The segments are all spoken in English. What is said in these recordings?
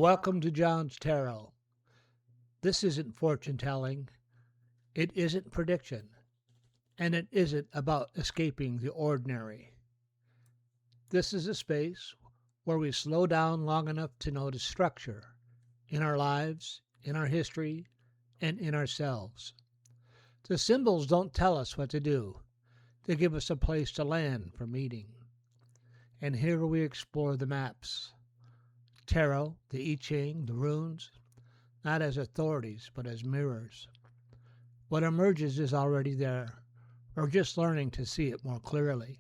Welcome to John's Tarot. This isn't fortune telling, it isn't prediction, and it isn't about escaping the ordinary. This is a space where we slow down long enough to notice structure in our lives, in our history, and in ourselves. The symbols don't tell us what to do, they give us a place to land for meeting. And here we explore the maps. Tarot, the I Ching, the runes, not as authorities, but as mirrors. What emerges is already there. We're just learning to see it more clearly.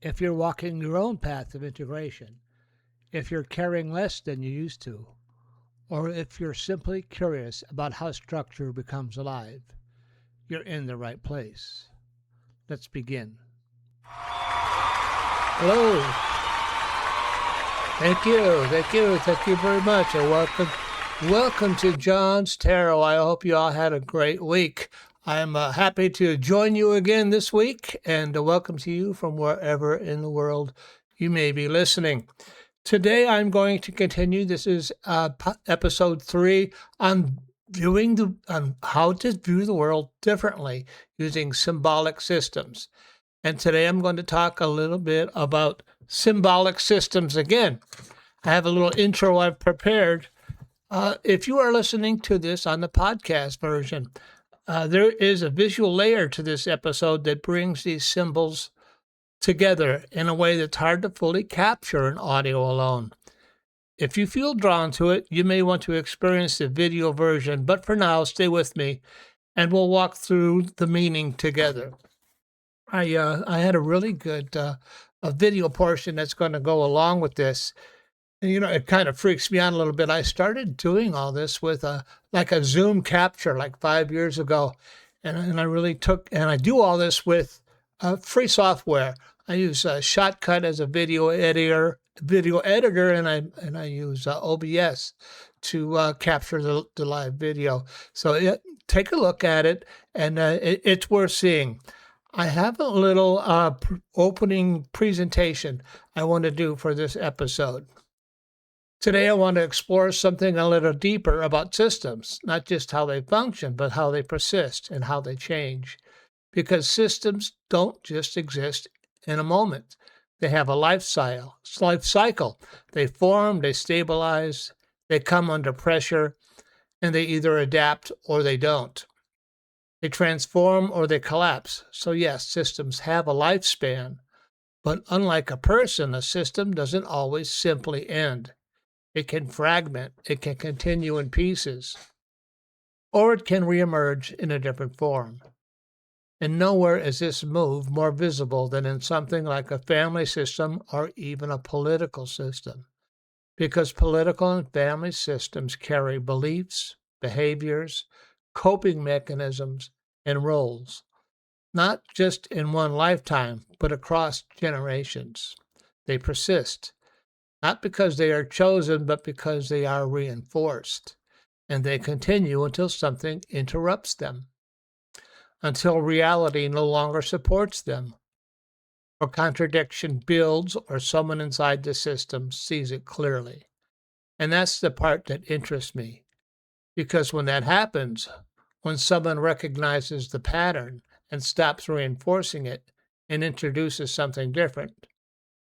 If you're walking your own path of integration, if you're caring less than you used to, or if you're simply curious about how structure becomes alive, you're in the right place. Let's begin. Hello. Thank you very much, and welcome to John's Tarot. I hope you all had a great week. I'm happy to join you again this week, and welcome to you from wherever in the world you may be listening. Today I'm going to continue. This is episode 3 on how to view the world differently using symbolic systems. And today I'm going to talk a little bit about symbolic systems again. I have a little intro I've prepared. If you are listening to this on the podcast version, there is a visual layer to this episode that brings these symbols together in a way that's hard to fully capture in audio alone. If you feel drawn to it, you may want to experience the video version, but for now, stay with me and we'll walk through the meaning together. I had a really good a video portion that's going to go along with this. And, it kind of freaks me out a little bit. I started doing all this with a Zoom capture like 5 years ago. And I really I do all this with free software. I use Shotcut as a video editor, and I use OBS to capture the live video. So take a look at it, and it's worth seeing. I have a little opening presentation I want to do for this episode. Today I want to explore something a little deeper about systems, not just how they function, but how they persist and how they change. Because systems don't just exist in a moment. They have a life cycle. They form, they stabilize, they come under pressure, and they either adapt or they don't. They transform or they collapse. So yes, systems have a lifespan, but unlike a person, a system doesn't always simply end. It can fragment, it can continue in pieces, or it can reemerge in a different form. And nowhere is this move more visible than in something like a family system or even a political system, because political and family systems carry beliefs, behaviors, coping mechanisms, and roles, not just in one lifetime, but across generations. They persist, not because they are chosen, but because they are reinforced, and they continue until something interrupts them, until reality no longer supports them, or contradiction builds, or someone inside the system sees it clearly. And that's the part that interests me, because when that happens, when someone recognizes the pattern and stops reinforcing it and introduces something different,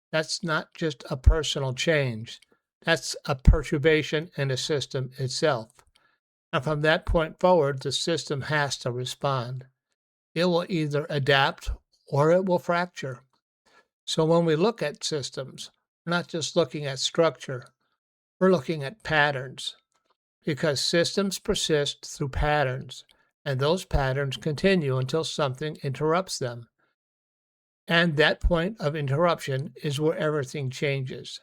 that's not just a personal change. That's a perturbation in the system itself. And from that point forward, the system has to respond. It will either adapt or it will fracture. So when we look at systems, we're not just looking at structure, we're looking at patterns. Because systems persist through patterns, and those patterns continue until something interrupts them. And that point of interruption is where everything changes.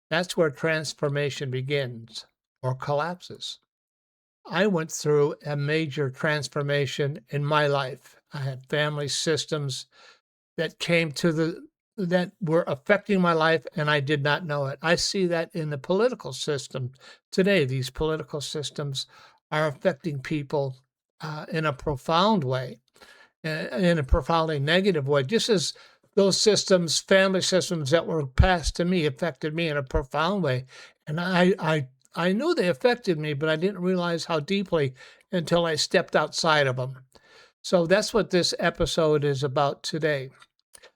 That's where transformation begins, or collapses. I went through a major transformation in my life. I had family systems that that were affecting my life, and I did not know it. I see that in the political system today. These political systems are affecting people in a profound way, in a profoundly negative way, just as those systems, family systems that were passed to me, affected me in a profound way. And I I knew they affected me, but I didn't realize how deeply until I stepped outside of them. So that's what this episode is about today.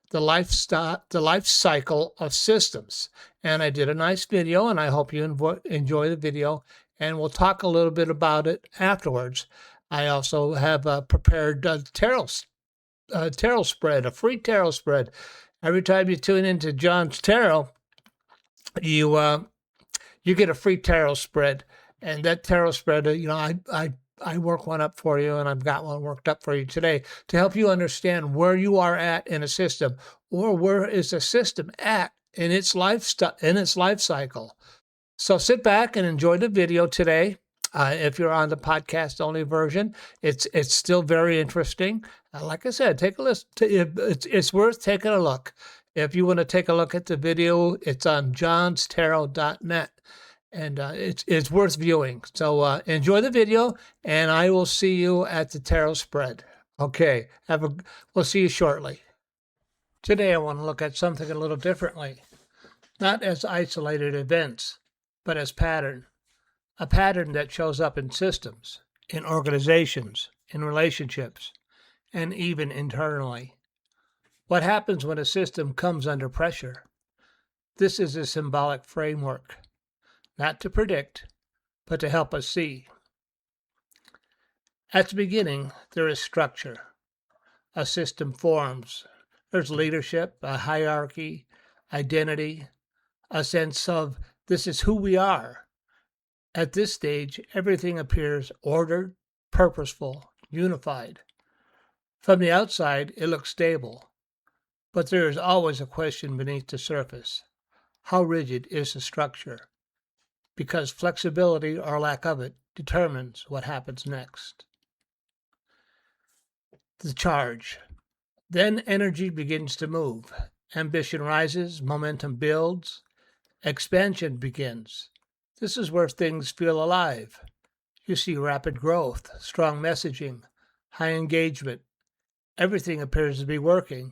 The life cycle of systems. And I did a nice video, and I hope you enjoy the video, and we'll talk a little bit about it afterwards. I also have prepared a tarot spread, a free tarot spread. Every time you tune into John's Tarot, you get a free tarot spread, and that tarot spread, I work one up for you, and I've got one worked up for you today to help you understand where you are at in a system, or where is a system at in its life cycle. So sit back and enjoy the video today. If you're on the podcast only version, it's still very interesting. Like I said, take a listen. It's worth taking a look. If you want to take a look at the video, it's on JohnsTarot.net. And it's worth viewing. So enjoy the video, and I will see you at the tarot spread. Okay, we'll see you shortly. Today I want to look at something a little differently, not as isolated events, but as pattern. A pattern that shows up in systems, in organizations, in relationships, and even internally. What happens when a system comes under pressure? This is a symbolic framework. Not to predict, but to help us see. At the beginning, there is structure. A system forms. There's leadership, a hierarchy, identity, a sense of this is who we are. At this stage, everything appears ordered, purposeful, unified. From the outside, it looks stable, but there is always a question beneath the surface. How rigid is the structure? Because flexibility or lack of it determines what happens next. The charge. Then energy begins to move. Ambition rises, momentum builds, expansion begins. This is where things feel alive. You see rapid growth, strong messaging, high engagement. Everything appears to be working.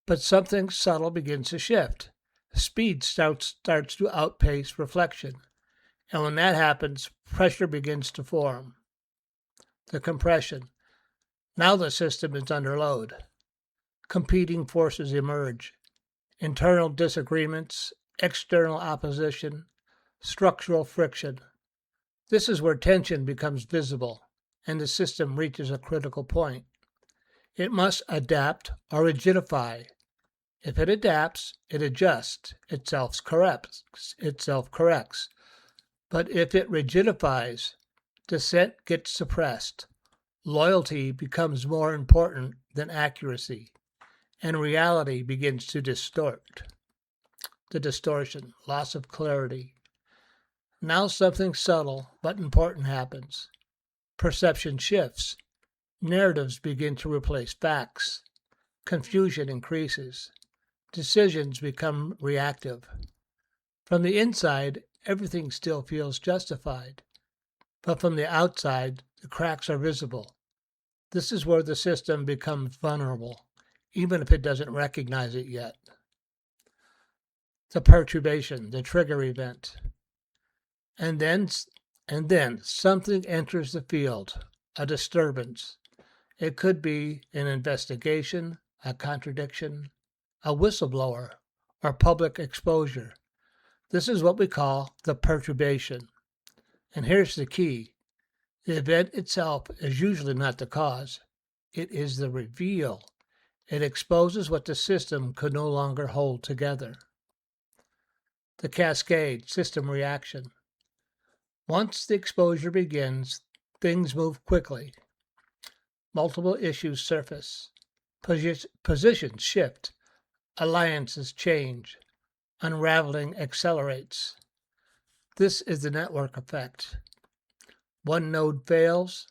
But something subtle begins to shift. Speed starts to outpace reflection. And when that happens, pressure begins to form. The compression. Now the system is under load. Competing forces emerge. Internal disagreements, external opposition, structural friction. This is where tension becomes visible, and the system reaches a critical point. It must adapt or rigidify. If it adapts, it adjusts, it self-corrects. But if it rigidifies, dissent gets suppressed. Loyalty becomes more important than accuracy, and reality begins to distort. The distortion, loss of clarity. Now something subtle but important happens. Perception shifts. Narratives begin to replace facts. Confusion increases. Decisions become reactive. From the inside, everything still feels justified. But from the outside, the cracks are visible. This is where the system becomes vulnerable, even if it doesn't recognize it yet. The perturbation, the trigger event. And then something enters the field, a disturbance. It could be an investigation, a contradiction, a whistleblower, or public exposure. This is what we call the perturbation. And here's the key. The event itself is usually not the cause. It is the reveal. It exposes what the system could no longer hold together. The cascade, system reaction. Once the exposure begins, things move quickly. Multiple issues surface. Positions shift. Alliances change. Unraveling accelerates. This is the network effect. One node fails,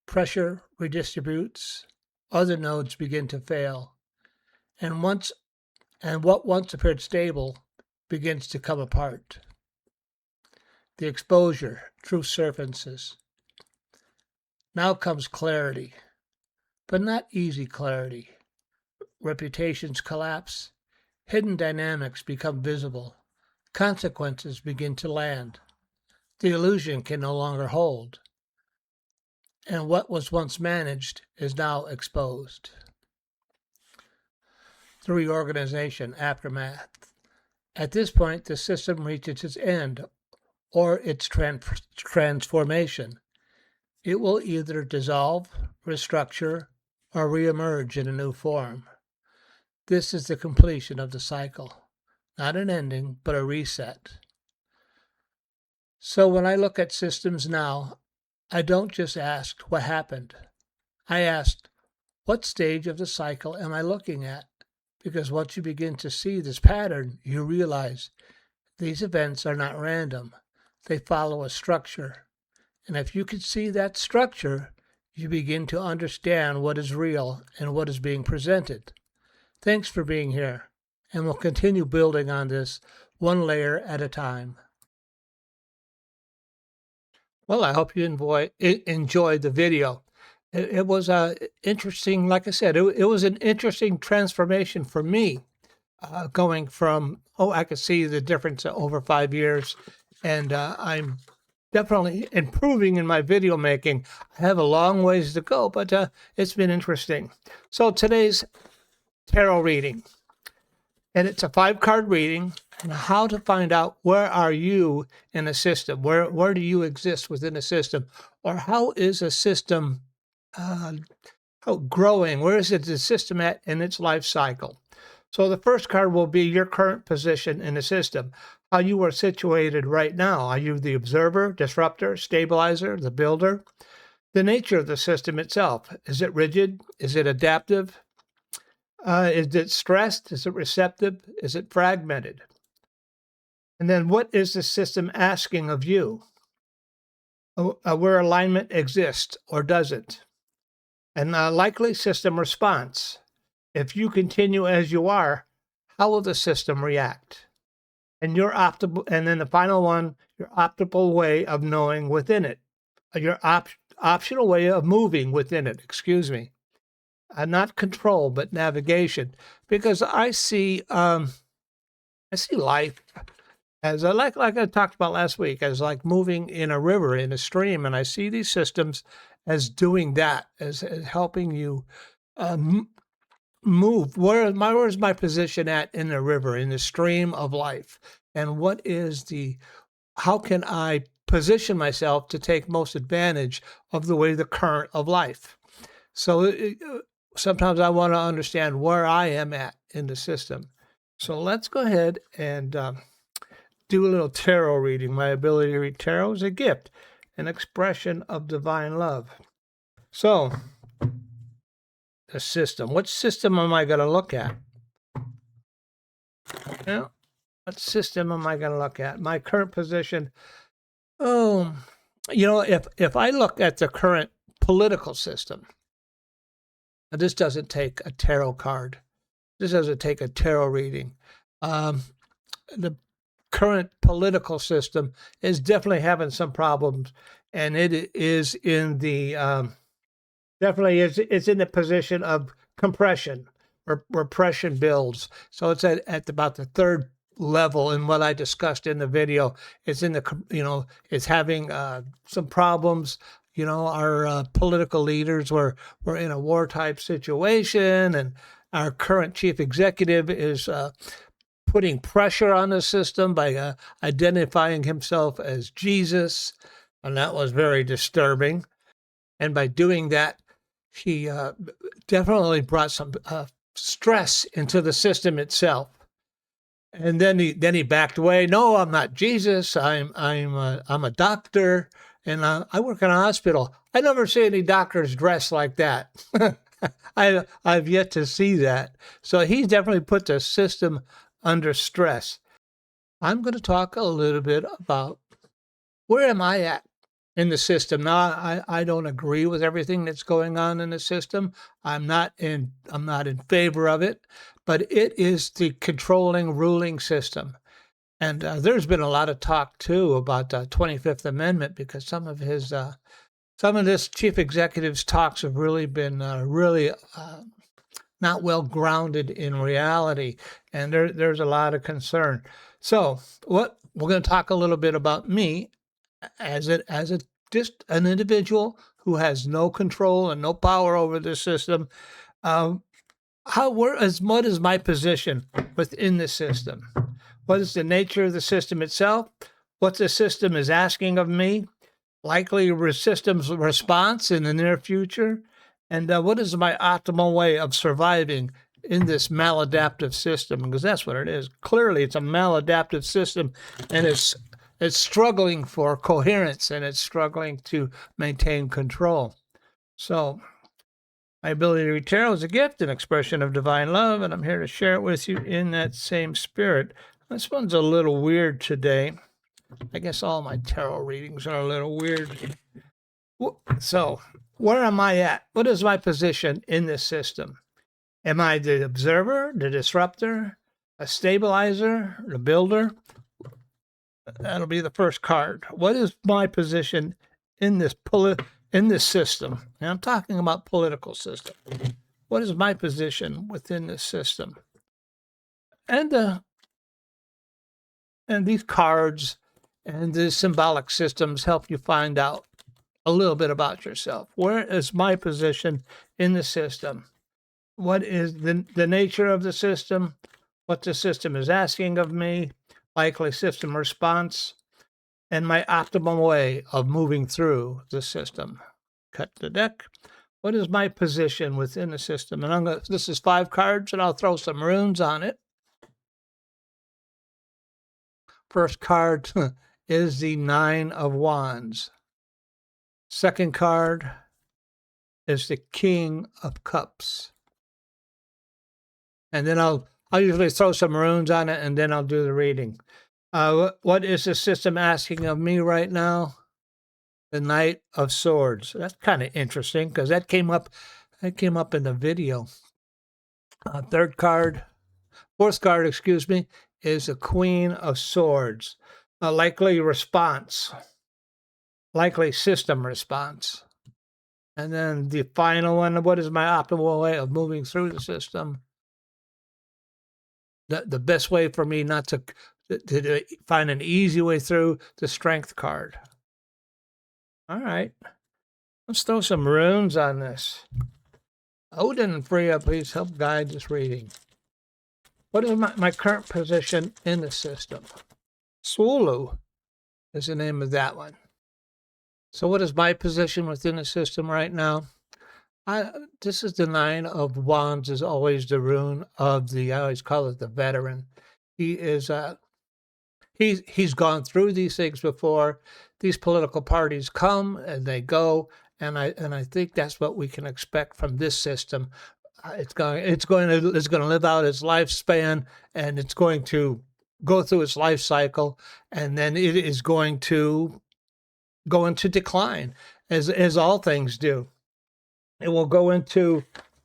pressure redistributes, other nodes begin to fail, and what once appeared stable begins to come apart. The exposure, truth surfaces. Now comes clarity, but not easy clarity. Reputations collapse, hidden dynamics become visible, consequences begin to land. the illusion can no longer hold, and what was once managed is now exposed. The reorganization aftermath. At this point, the system reaches its end or its transformation. It will either dissolve, restructure, or reemerge in a new form. This is the completion of the cycle, not an ending, but a reset. So when I look at systems now, I don't just ask what happened. I asked, what stage of the cycle am I looking at? Because once you begin to see this pattern, you realize these events are not random. They follow a structure. And if you can see that structure, you begin to understand what is real and what is being presented. Thanks for being here, and we'll continue building on this one layer at a time. Well, I hope you enjoyed the video. It was interesting, like I said, it was an interesting transformation for me, going from, I could see the difference over 5 years, and I'm definitely improving in my video making. I have a long ways to go, but it's been interesting. So today's tarot reading, and it's a 5-card reading, and how to find out where are you in a system, where do you exist within a system, or how is a system growing, where is the system at in its life cycle. So the first card will be your current position in the system, how you are situated right now. Are you the observer, disruptor, stabilizer, the builder? The nature of the system itself. Is it rigid? Is it adaptive? Is it stressed? Is it receptive? Is it fragmented? And then what is the system asking of you? Where alignment exists or doesn't? And a likely system response. If you continue as you are, how will the system react? And and then the final one, your optimal way of knowing within it. Your optional way of moving within it, not control, but navigation. Because I see life as like I talked about last week, as like moving in a river, in a stream, and I see these systems as doing that, as helping you move. Where's my position at in the river, in the stream of life, and how can I position myself to take most advantage of the current of life? So sometimes I want to understand where I am at in the system. So let's go ahead and do a little tarot reading. My ability to read tarot is a gift, an expression of divine love. So, the system. What system am I going to look at? Well, what system am I going to look at? My current position. Oh, if I look at the current political system, this doesn't take a tarot card. This doesn't take a tarot reading. The current political system is definitely having some problems, and it is in the it's in the position of compression, or repression builds. So it's at about the third level in what I discussed in the video. It's in it's having some problems. Our political leaders were in a war type situation, and our current chief executive is putting pressure on the system by identifying himself as Jesus, and that was very disturbing. And by doing that, he definitely brought some stress into the system itself. And then he backed away. No, I'm not Jesus. I'm a doctor, and I work in a hospital. I never see any doctors dressed like that. I've yet to see that. So he's definitely put the system under stress. I'm going to talk a little bit about where am I at in the system. Now, I don't agree with everything that's going on in the system. I'm not in favor of it, but it is the controlling, ruling system. And there's been a lot of talk too about the 25th Amendment, because some of this chief executive's talks have really been not well grounded in reality, and there's a lot of concern. So we're going to talk a little bit about me as a just an individual who has no control and no power over the system. What is my position within the system? What is the nature of the system itself? What the system is asking of me? Likely system's response in the near future? And what is my optimal way of surviving in this maladaptive system? Because that's what it is. Clearly, it's a maladaptive system, and it's struggling for coherence, and it's struggling to maintain control. So my ability to read tarot is a gift, an expression of divine love, and I'm here to share it with you in that same spirit. This one's a little weird today. I guess all my tarot readings are a little weird. So, where am I at? What is my position in this system? Am I the observer, the disruptor, a stabilizer, the builder? That'll be the first card. What is my position in this system? And I'm talking about political system. What is my position within this system? And these cards and the symbolic systems help you find out a little bit about yourself. Where is my position in the system? What is the nature of the system? What the system is asking of me? Likely system response, and my optimal way of moving through the system. Cut the deck. What is my position within the system? And this is 5 cards, and I'll throw some runes on it. First card is the 9 of Wands. Second card is the King of Cups. And then I'll usually throw some runes on it, and then I'll do the reading. What is the system asking of me right now? The Knight of Swords. That's kind of interesting because that came up in the video. Fourth card, is the Queen of Swords. A likely response, likely system response. And then the final one, what is my optimal way of moving through the system? The best way for me not to find an easy way through, the Strength card. All right. Let's throw some runes on this. Odin and Freya, please help guide this reading. What is my current position in the system? Swulu is the name of that one. So what is my position within the system right now? This is the 9 of Wands, is always the rune of I always call it the veteran. He is, he's gone through these things before. These political parties come and they go, and I think that's what we can expect from this system. It's going to live out its lifespan, and it's going to go through its life cycle, and then it is going to go into decline, as all things do. It will go into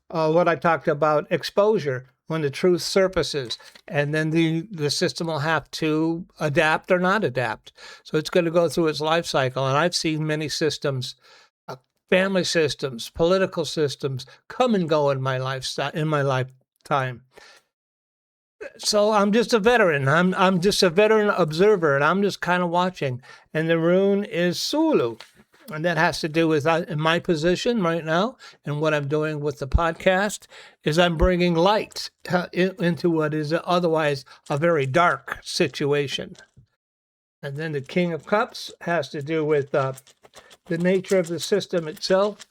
what I talked about, exposure, when the truth surfaces, and then the system will have to adapt or not adapt. So it's going to go through its life cycle, and I've seen many systems, family systems, political systems, come and go in my lifetime. So I'm just a veteran. I'm just a veteran observer, and I'm just kind of watching. And the rune is Sulu. And that has to do with in my position right now, and what I'm doing with the podcast is I'm bringing light into what is otherwise a very dark situation. And then the King of Cups has to do with the nature of the system itself.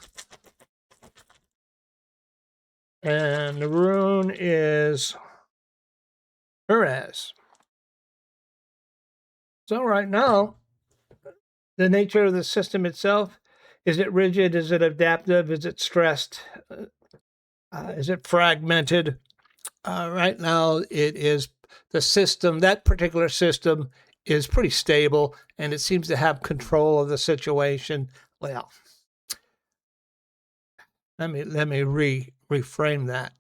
And the rune is Uraz. So right now, the nature of the system itself, is it rigid? Is it adaptive? Is it stressed? Is it fragmented? Right now, it is the system, that particular system is pretty stable, and it seems to have control of the situation. Well, let me reframe that.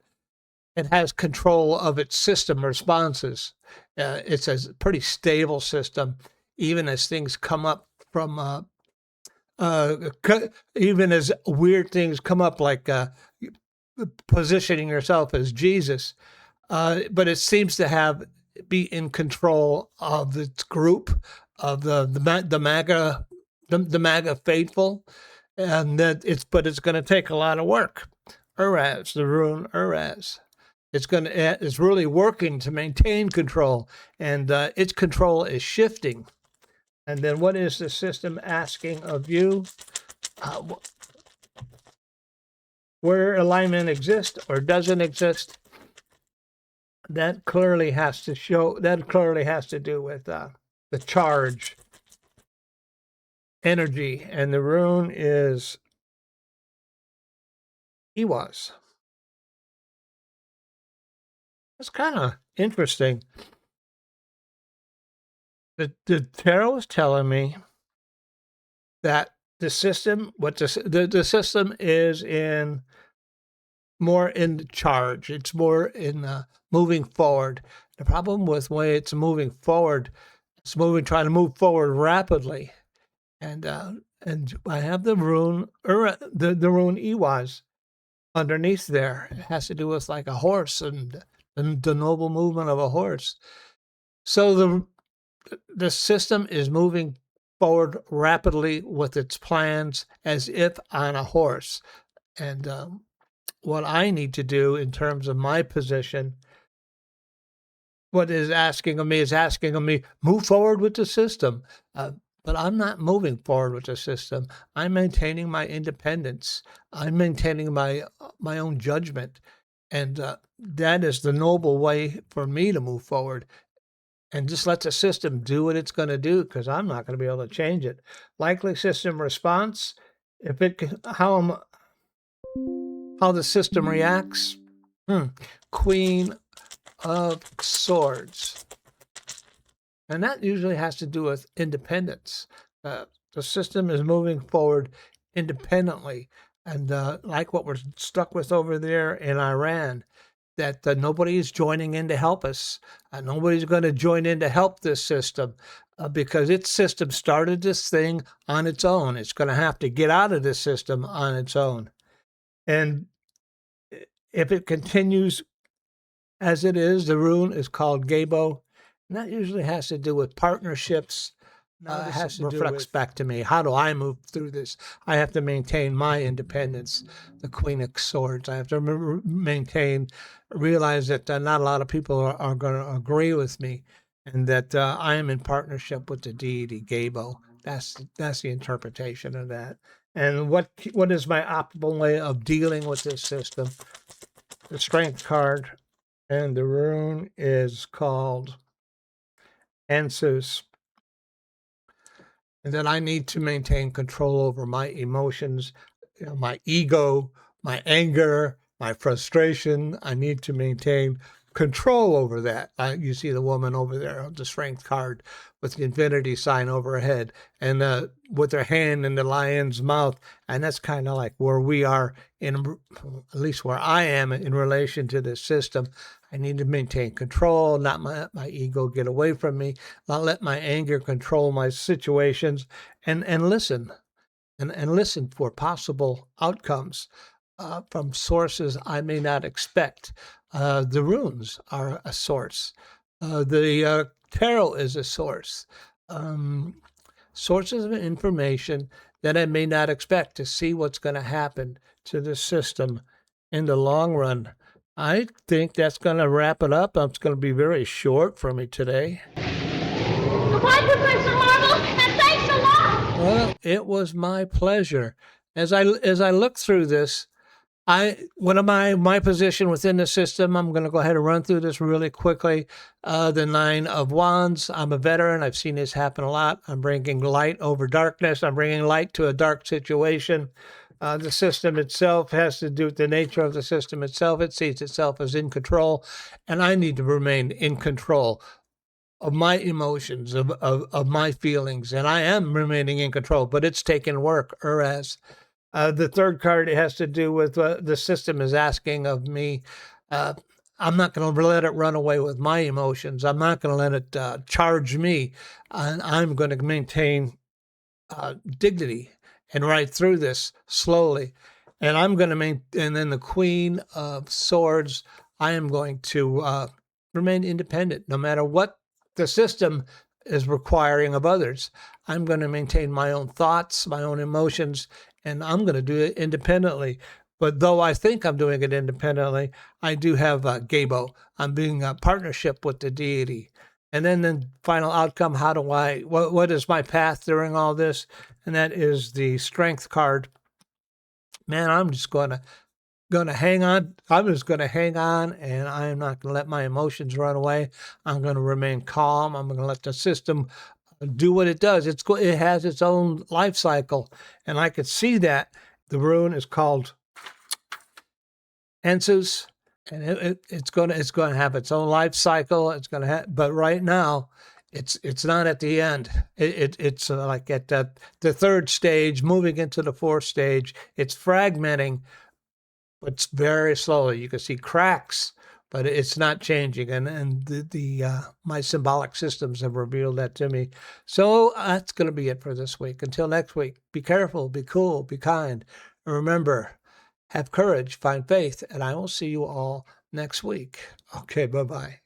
It has control of its system responses. It's a pretty stable system, even as things come up from even as weird things come up, like positioning yourself as Jesus, but it seems to be in control of its group, of the MAGA the MAGA faithful, and but it's going to take a lot of work. Uraz, the rune Uraz. It's really working to maintain control, and its control is shifting. And then what is the system asking of you? Where alignment exists or doesn't exist, that clearly has to do with the charge energy, and the rune is Iwas. It's kind of interesting. The tarot is telling me that the system, the system is more in charge. It's more in moving forward. The problem with the way it's moving forward, trying to move forward rapidly, and I have the rune, the rune Iwas underneath there. It has to do with like a horse and the noble movement of a horse. So the system is moving forward rapidly with its plans as if on a horse. And what I need to do in terms of my position, what is asking of me, move forward with the system. But I'm not moving forward with the system. I'm maintaining my independence. I'm maintaining my own judgment. And that is the noble way for me to move forward. And just let the system do what it's going to do, because I'm not going to be able to change it. Likely system response, how the system reacts. Queen of Swords. And that usually has to do with independence. The system is moving forward independently. And like what we're stuck with over there in Iran, that nobody is joining in to help us. Nobody's going to join in to help this system because its system started this thing on its own. It's going to have to get out of this system on its own. And if it continues as it is, the rune is called Gabo. And that usually has to do with partnerships. Reflects back to me. How do I move through this? I have to maintain my independence. The Queen of Swords. I have to realize that not a lot of people are going to agree with me, and that I am in partnership with the deity Gabo. That's the interpretation of that. And what is my optimal way of dealing with this system? The Strength card, and the rune is called Ansus. And then I need to maintain control over my emotions, my ego, my anger, my frustration. I need to maintain control over that. You see the woman over there, the Strength card, with the infinity sign over her head, and with her hand in the lion's mouth. And that's kind of like where we are, at least where I am in relation to this system. I need to maintain control, not my ego get away from me, not let my anger control my situations, and listen, and listen for possible outcomes from sources I may not expect. The runes are a source. The tarot is a source. Sources of information that I may not expect to see what's going to happen to the system in the long run. I think that's going to wrap it up. It's going to be very short for me today. Goodbye, Professor Marvel, and thanks a lot. Well, it was my pleasure. As I look through this, what am my position within the system? I'm going to go ahead and run through this really quickly. The Nine of Wands. I'm a veteran. I've seen this happen a lot. I'm bringing light over darkness. I'm bringing light to a dark situation. The system itself has to do with the nature of the system itself. It sees itself as in control, and I need to remain in control of my emotions, of my feelings, and I am remaining in control, but it's taken work. Whereas the third card has to do with the system is asking of me. I'm not going to let it run away with my emotions. I'm not going to let it charge me. And I'm going to maintain dignity and ride through this slowly. And I'm going to and then the Queen of Swords, I am going to remain independent no matter what the system is requiring of others. I'm going to maintain my own thoughts, my own emotions, and I'm going to do it independently. But though I think I'm doing it independently, I do have Gabo. I'm being a partnership with the deity. And then the final outcome, what is my path during all this? And that is the strength card. Man, I'm just going to hang on. I'm just going to hang on, and I am not going to let my emotions run away. I'm going to remain calm. I'm going to let the system do what it does. It has its own life cycle, and I could see that. The rune is called Ensus, and it's going to have its own life cycle. It's going to have, but right now, it's not at the end. It's like at the third stage, moving into the fourth stage. It's fragmenting, but it's very slowly. You can see cracks, but it's not changing. And my symbolic systems have revealed that to me. So that's going to be it for this week. Until next week, be careful, be cool, be kind. And remember, have courage, find faith, and I will see you all next week. Okay, bye-bye.